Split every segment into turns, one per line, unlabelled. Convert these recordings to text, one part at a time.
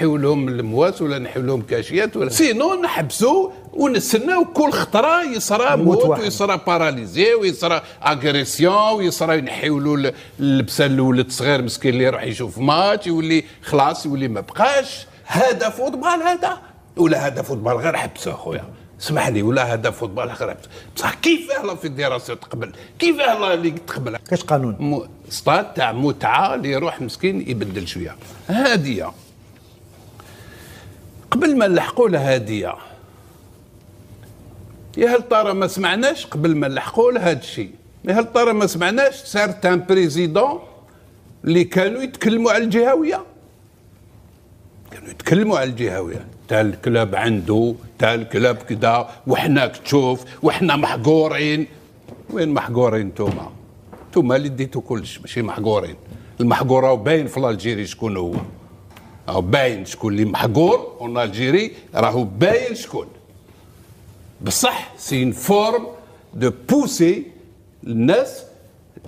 نحيو لهم المواس ولا نحيو لهم كاشيات ولا سينو نحبسوا ونستناو كل خطره يصرى موت ويصرى باراليزي ويصرى اغريسيون ويصرى ينحيو له اللبسه الاولاد الصغير مسكين اللي يروح يشوف ماتش يولي خلاص يولي ما بقاش. هذا فوتبال هذا ولا هذا فوتبال غير حبسه خويا اسمح لي ولا هذا فوتبال غير حبسه. بصح كيفاه لا فيدراسيون تقبل كيفاه لا اللي تقبل
كاش قانون
ستاد تاع متعه اللي يروح مسكين يبدل شويه. هاديه قبل ما نلحقوا لها هاديه يا هل ترى ما سمعناش قبل ما نلحقوا لهذا الشيء يا هل ترى ما سمعناش سارتان بريزيدون اللي كانوا يتكلموا على الجهويه تاع الكلاب عنده تاع الكلاب كذا وحنا تشوف وحنا محقورين. وين محقورين نتوما اللي ديتوا كلش ماشي محقورين. المحقور راهو باين في الجيري شكون هو راهو باين شكون اللي محقور اون الجيري راهو باين شكون. بصح سي ان فورم دو بوسي الناس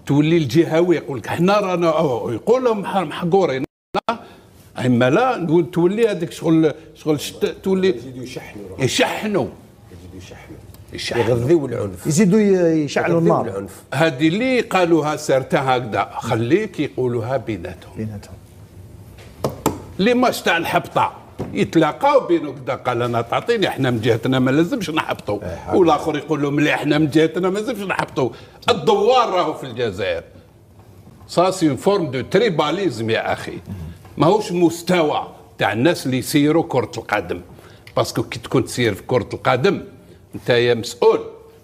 تولي الجهوي يقول لك حنا رانا يقول لهم محقورين اما لا تولي هذاك شغل تولي
يزيدوا يشحنوا يغذيوا العنف
يزيدوا يشعلوا النار.
هذه اللي قالوها سارتا هكذا خليك يقولوها بيناتهم اللي ماش تاع الحبطه يتلاقاو بينو كذا قال انا تعطيني احنا من جهتنا ما لازمش نحبطوا والاخر يقول لهم لا احنا من جهتنا ما لازمش نحبطوا. الدوار راهو في الجزائر سا سي فورم دو تريباليزم يا اخي ماهوش مستوى تاع الناس اللي يسيروا كرة القدم. باسكو كي تكون تسير في كرة القدم انت يا مسؤول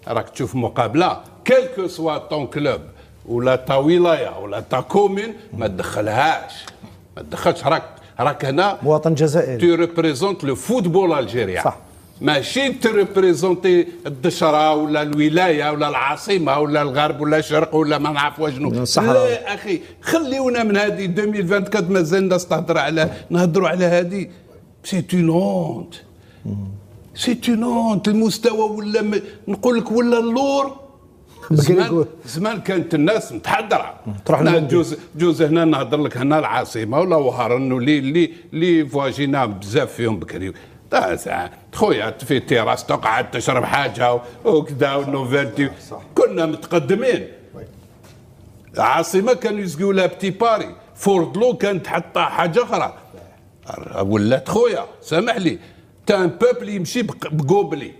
راك تشوف مقابلة كيلكو سوا طون كلوب ولا تا ولاية ولا تا كومين ما تدخلش راك هنا
مواطن جزائري
تو ريبريزونت لو فوتبول الجيريان
صح
ماشي تريبريزونتي الدشره ولا الولايه ولا العاصمه ولا الغرب ولا الشرق ولا ما نعرف واشنو. لا اخي خليونا من هذه 2024 مازال الناس نهضروا على هذه. سي اون هونت المستوى ولا نقول لك ولا اللور. زمان كانت الناس متحضره تروح جوز هنا نهضر لك هنا العاصمه ولا وهران اللي فواجينا بزاف فيهم بكري خويا في تيراس تقعد تشرب حاجه وكذا ونوفلتي كنا متقدمين. العاصمه كانوا يسقوا لها بتي باري فوردلو كانت حتى حاجه اخرى ولات خويا سامح لي تا ان بوبل يمشي بقوبلي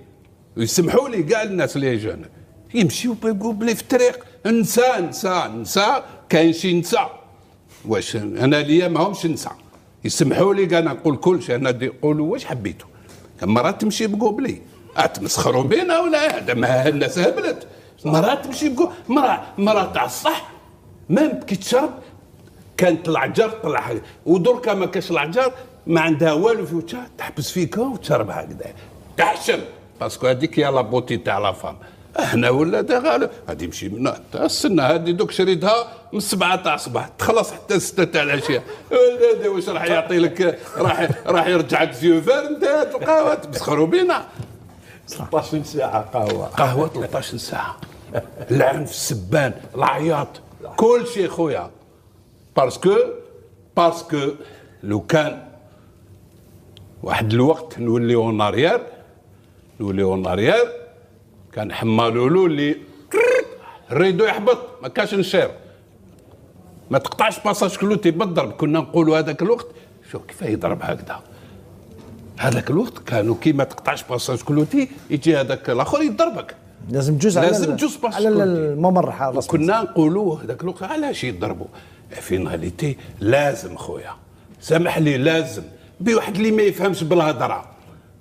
ويسمحوا لي كاع الناس اللي جانا يمشيو بقوبلي في الطريق نساء كاين شي نساء واش انا ليا ماهمش نساء يسمحوا لي انا نقول كل شيء انا يقولوا واش حبيتوا مرات تمشي بقوبلي تمسخروا بينا ولا هذا ما الناس هبلت مرات تمشي مرات تاع الصح ميم كي تشرب كانت العجار طلع حاجه ودركا ما كاش العجار ما عندها والو في وجهها تحبس فيك وتشرب هكذا تحشم باسكو هذيك يا لا بوتي تاع لا فام. هنا ولا غالب هذه يمشي من السنه هذه دوك شريتها من 7 تاع الصباح تخلص حتى 6 تاع العشيه. هذا واش راح يعطي لك راح يرجعك زيوفر انت القهوه تسخروا بينا
13 ساعه
قهوه 13 ساعه العنف السبان العياط كل شيء خويا باسكو لو كان واحد الوقت نوليو اون اريير كان حمالولو اللي الريدو يحبط ما كاش نشير ما تقطعش باساج كلوتي بالضرب. كنا نقولوا هذاك الوقت شوف كيف يضرب هكذا هذاك الوقت كانوا كي ما تقطعش باساج كلوتي يجي هذاك الاخر يضربك
لازم جوز على الممر حاضر.
كنا نقولوا هذاك الوقت علاش يضربوا فيناليتي لازم خويا سامح لي لازم بواحد اللي ما يفهمش بالهضره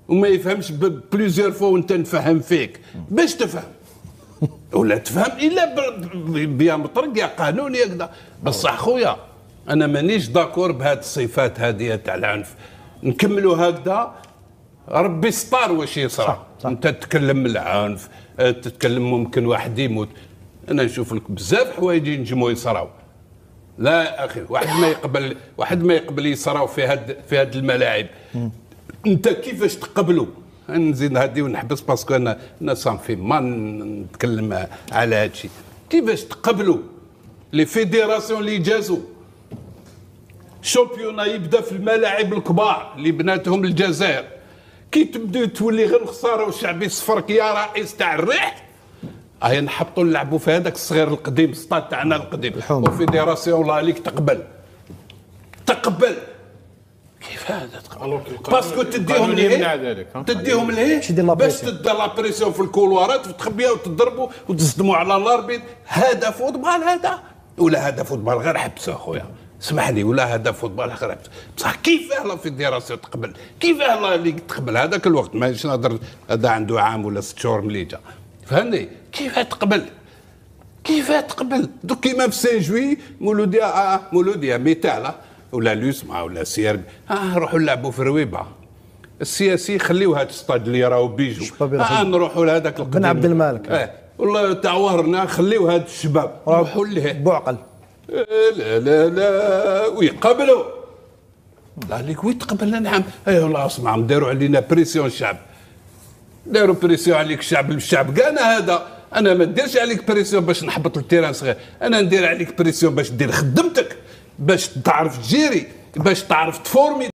وما يفهمش بليزيور فوا وانت نفهم فيك باش تفهم ولا تفهم الا بيا مطرق يا قانون يا كذا. بصح خويا انا مانيش داكور بهذه الصفات هذه تاع العنف نكملوا هكذا ربي ستار واش يصرى. انت تتكلم العنف تتكلم ممكن واحد يموت. انا نشوف لك بزاف حوايج ينجموا يصراو. لا اخي واحد ما يقبل يصراو في هاد الملاعب. انت كيفاش تقبلوا نزيد هادي ونحبس باسكو انا صافي ما نتكلم على هادشي. كيفاش تقبلوا لي فيديراسيون اللي جازوا الشامبيونا يبدا في الملاعب الكبار اللي بناتهم الجزائر، كي تبدو تولي غير خساره والشعب يصفرك يا رئيس تاع الريح، هيا نحبطوا نلعبوا في هذاك الصغير القديم، السطاد تاعنا القديم، وفيدراسيون الله عليك تقبل كيف هذا تقبل؟ باسكو تديهم لهيه باش تدير لا بريسيون في الكولوارات وتخبيها وتضربوا وتصدموا على الاربيط. هذا فوتبال هذا ولا هذا فوتبال غير حبس اخويا، اسمح لي، ولا هذا فوتبال غير حبس. بصح كيفاه لا فيدراسيون تقبل؟ كيفاه لا ليغ تقبل؟ هذاك الوقت مانيش نهضر هذا عنده عام ولا 6 شهور ملي جا، فهمني؟ كيفاه تقبل؟ دوك كيما في سان جوي مولوديا ميتالا ولا لوسما ولا سيربي، نروحوا نلعبوا في رويبه. السياسي خليو هاد الستاد اللي راهو بيجو، نروحوا لهذاك
بن عبد المالك،
والله تاع وهرنا خليو هاد الشباب نروحوا ليه
بوعقل.
لا ويقبلوا لا ليك ويتقبل. نعم اي والله اسمع، داروا علينا بريسيون الشعب، داروا بريسيون عليك الشعب قالنا هذا. انا ما نديرش عليك بريسيون باش نحبط التيران صغير، انا ندير عليك بريسيون باش دير خدمتك، باش تعرف تجيري، باش تعرف تفورمي.